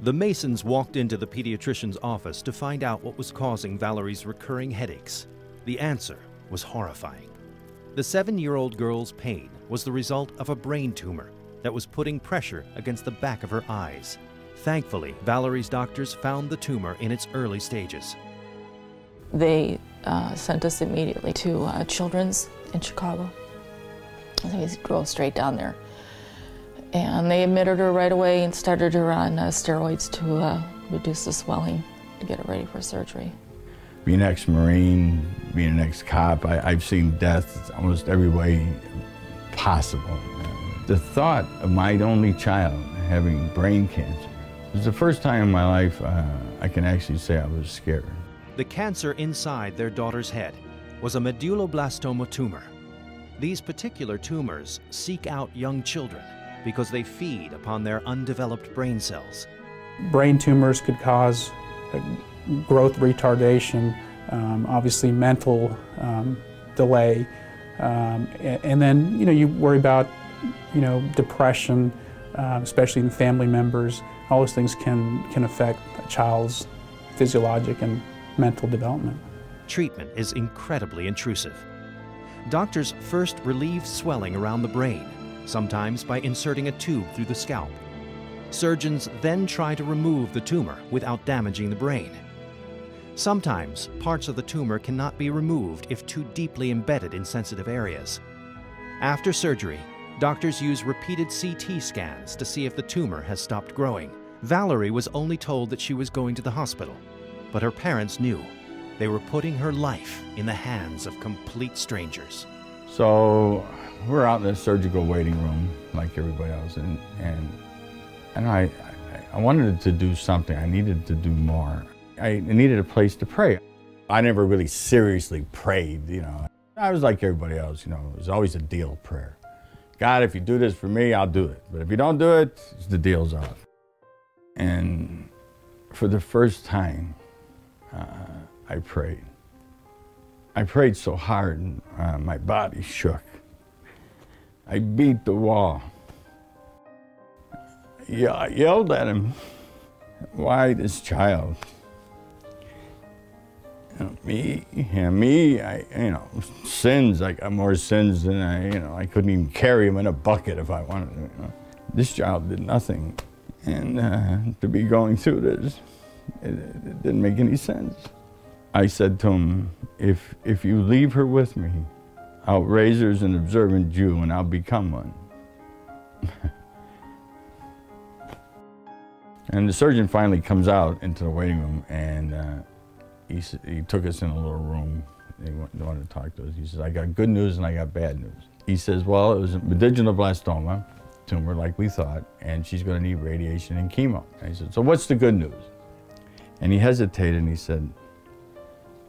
The Masons walked into the pediatrician's office to find out what was causing Valerie's recurring headaches. The answer was horrifying. The 7-year-old girl's pain was the result of a brain tumor that was putting pressure against the back of her eyes. Thankfully, Valerie's doctors found the tumor in its early stages. They sent us immediately to Children's in Chicago. I think we drove straight down there. And they admitted her right away and started her on steroids to reduce the swelling to get her ready for surgery. Being an ex-Marine, being an ex-cop, I've seen death almost every way possible. The thought of my only child having brain cancer was the first time in my life I can actually say I was scared. The cancer inside their daughter's head was a medulloblastoma tumor. These particular tumors seek out young children because they feed upon their undeveloped brain cells. Brain tumors could cause growth retardation, obviously mental delay, and then you worry about depression, especially in family members. All those things can affect a child's physiologic and mental development. Treatment is incredibly intrusive. Doctors first relieve swelling around the brain, sometimes by inserting a tube through the scalp. Surgeons then try to remove the tumor without damaging the brain. Sometimes parts of the tumor cannot be removed if too deeply embedded in sensitive areas. After surgery, doctors use repeated CT scans to see if the tumor has stopped growing. Valerie was only told that she was going to the hospital, but her parents knew. They were putting her life in the hands of complete strangers. So we're out in the surgical waiting room like everybody else, and I wanted to do something. I needed to do more. I needed a place to pray. I never really seriously prayed, I was like everybody else, it was always a deal prayer. God, if you do this for me, I'll do it. But if you don't do it, the deal's off. And for the first time, I prayed. I prayed so hard, my body shook. I beat the wall. Yeah, I yelled at him, why this child? Sins, I got more sins than I couldn't even carry him in a bucket if I wanted to. This child did nothing. And to be going through this, it didn't make any sense. I said to him, if you leave her with me, I'll raise her as an observant Jew and I'll become one. And the surgeon finally comes out into the waiting room, and he took us in a little room. He wanted to talk to us. He says, I got good news and I got bad news. He says, well, it was a medulloblastoma tumor like we thought, and she's going to need radiation and chemo. And he said, so what's the good news? And he hesitated and he said,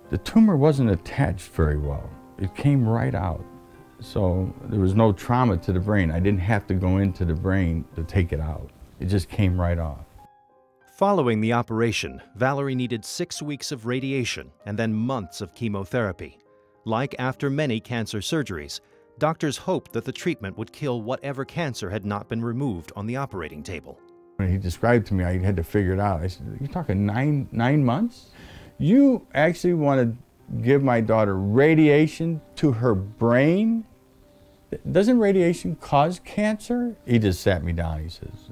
the tumor wasn't attached very well. It came right out. So there was no trauma to the brain. I didn't have to go into the brain to take it out. It just came right off. Following the operation, Valerie needed 6 weeks of radiation and then months of chemotherapy. Like after many cancer surgeries, doctors hoped that the treatment would kill whatever cancer had not been removed on the operating table. When he described to me, I had to figure it out. I said, you're talking nine months? You actually want to give my daughter radiation to her brain? Doesn't radiation cause cancer? He just sat me down. He says,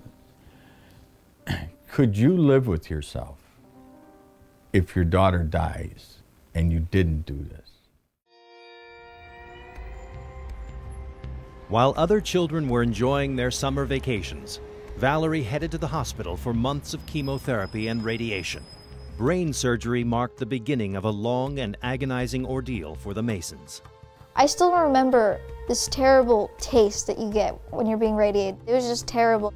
could you live with yourself if your daughter dies and you didn't do this? While other children were enjoying their summer vacations, Valerie headed to the hospital for months of chemotherapy and radiation. Brain surgery marked the beginning of a long and agonizing ordeal for the Masons. I still remember this terrible taste that you get when you're being radiated. It was just terrible.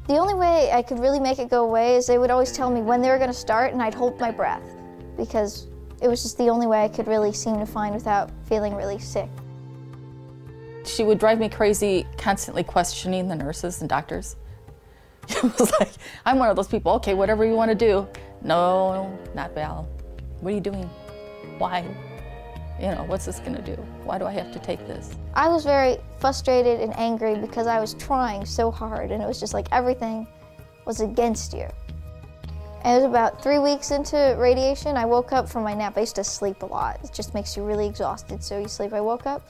The only way I could really make it go away is they would always tell me when they were going to start, and I'd hold my breath, because it was just the only way I could really seem to find without feeling really sick. She would drive me crazy, constantly questioning the nurses and doctors. It was like, I'm one of those people, okay, whatever you want to do. No, not Val. What are you doing? Why? What's this going to do? Why do I have to take this? I was very frustrated and angry because I was trying so hard, and it was just like everything was against you. And it was about 3 weeks into radiation. I woke up from my nap. I used to sleep a lot. It just makes you really exhausted, so you sleep. I woke up,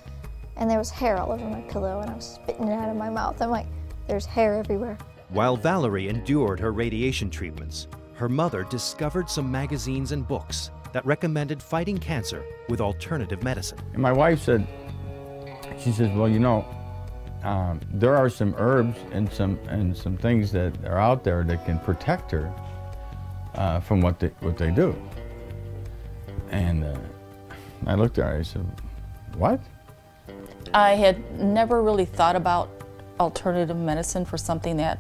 and there was hair all over my pillow, and I was spitting it out of my mouth. I'm like, there's hair everywhere. While Valerie endured her radiation treatments, her mother discovered some magazines and books that recommended fighting cancer with alternative medicine. And my wife said, she says, well, you know, there are some herbs and some things that are out there that can protect her from what they do. And I looked at her, I said, what? I had never really thought about alternative medicine for something that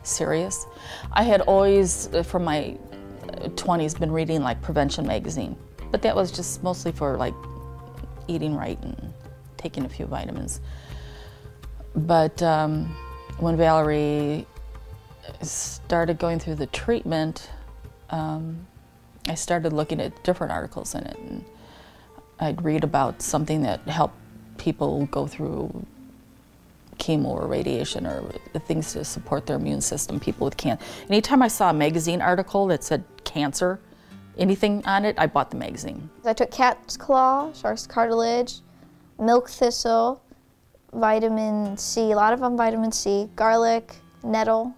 serious. I had always, from my 20s, been reading like Prevention magazine, but that was just mostly for like eating right and taking a few vitamins. But when Valerie started going through the treatment, I started looking at different articles in it, and I'd read about something that helped people go through chemo or radiation or things to support their immune system, people with cancer. Anytime I saw a magazine article that said cancer, anything on it, I bought the magazine. I took cat's claw, shark's cartilage, milk thistle, vitamin C, a lot of them vitamin C, garlic, nettle,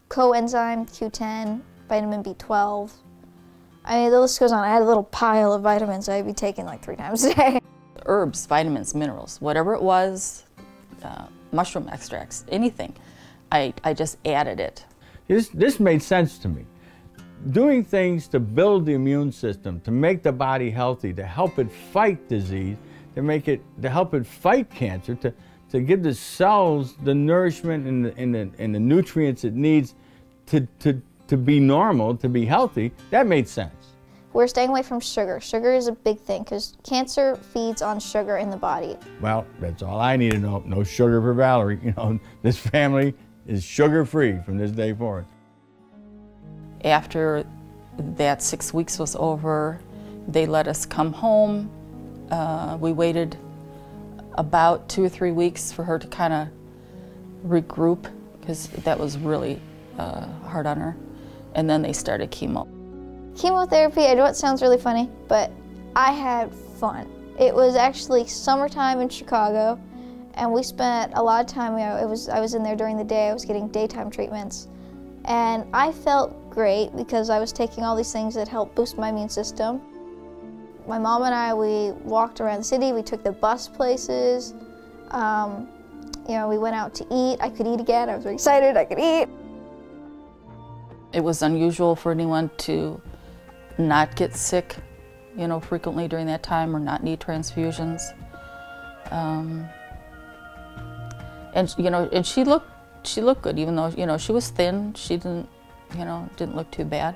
coenzyme Q10, vitamin B12. I mean, the list goes on. I had a little pile of vitamins I'd be taking like 3 times a day. Herbs, vitamins, minerals, whatever it was, mushroom extracts, anything. I just added it. This made sense to me. Doing things to build the immune system, to make the body healthy, to help it fight disease, to help it fight cancer, to give the cells the nourishment and the nutrients it needs to be normal, to be healthy, that made sense. We're staying away from sugar. Sugar is a big thing because cancer feeds on sugar in the body. Well, that's all I need to know. No sugar for Valerie. You know, this family is sugar-free from this day forward. After that 6 weeks was over, they let us come home. We waited about 2 or 3 weeks for her to kind of regroup because that was really hard on her. And then they started chemo. Chemotherapy, I know it sounds really funny, but I had fun. It was actually summertime in Chicago, and we spent a lot of time, I was in there during the day, I was getting daytime treatments. And I felt great because I was taking all these things that help boost my immune system. My mom and I, we walked around the city, we took the bus places, you know, we went out to eat. I could eat again, I was very excited, I could eat. It was unusual for anyone to not get sick, you know, frequently during that time or not need transfusions. And you know, and she looked good, even though, you know, she was thin. She didn't look too bad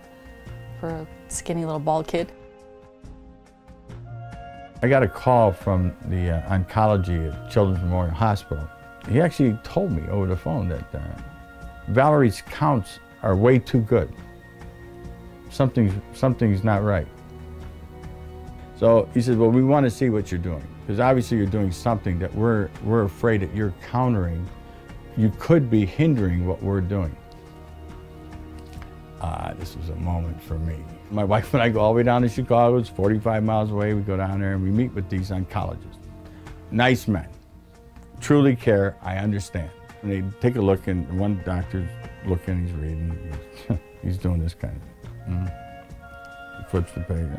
for a skinny little bald kid. I got a call from the oncology at Children's Memorial Hospital. He actually told me over the phone that Valerie's counts are way too good. Something's not right. So he said, well, we want to see what you're doing, because obviously you're doing something that we're afraid that you're countering. You could be hindering what we're doing. This was a moment for me. My wife and I go all the way down to Chicago. It's 45 miles away. We go down there and we meet with these oncologists. Nice men, truly care, I understand. And they take a look, and one doctor's looking, he's reading, he's doing this kind of thing. He flips the page.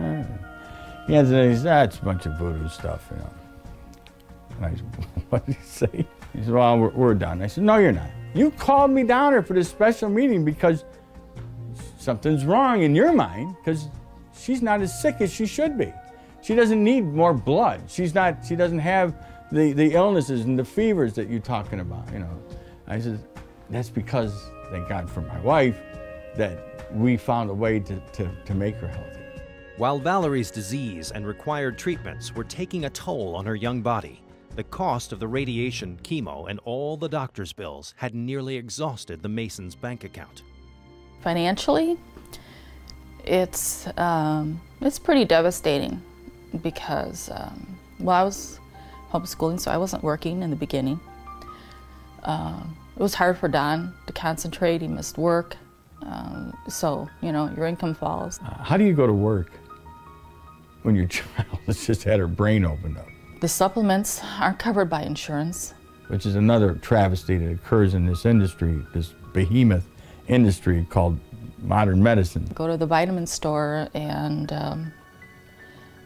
He hands it in, he says, that's a bunch of voodoo stuff, you know. And I said, what did he say? He said, well, we're done. I said, no, you're not. You called me down here for this special meeting because something's wrong in your mind, because she's not as sick as she should be. She doesn't need more blood. She doesn't have the illnesses and the fevers that you're talking about, you know. I said, that's because, thank God for my wife, that we found a way to make her healthy. While Valerie's disease and required treatments were taking a toll on her young body, the cost of the radiation, chemo, and all the doctor's bills had nearly exhausted the Masons' bank account. Financially, it's pretty devastating because, well, I was homeschooling, so I wasn't working in the beginning. It was hard for Don to concentrate. He missed work. So, you know, your income falls. How do you go to work when your child has just had her brain opened up? The supplements aren't covered by insurance. Which is another travesty that occurs in this industry, this behemoth industry called modern medicine. Go to the vitamin store and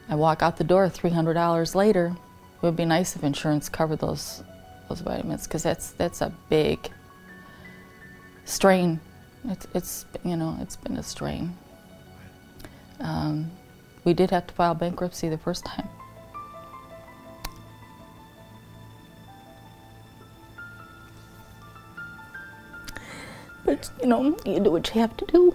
I walk out the door $300 later. It would be nice if insurance covered those vitamins, because that's a big strain. It's you know, it's been a strain. We did have to file bankruptcy the first time. But, you know, you do what you have to do.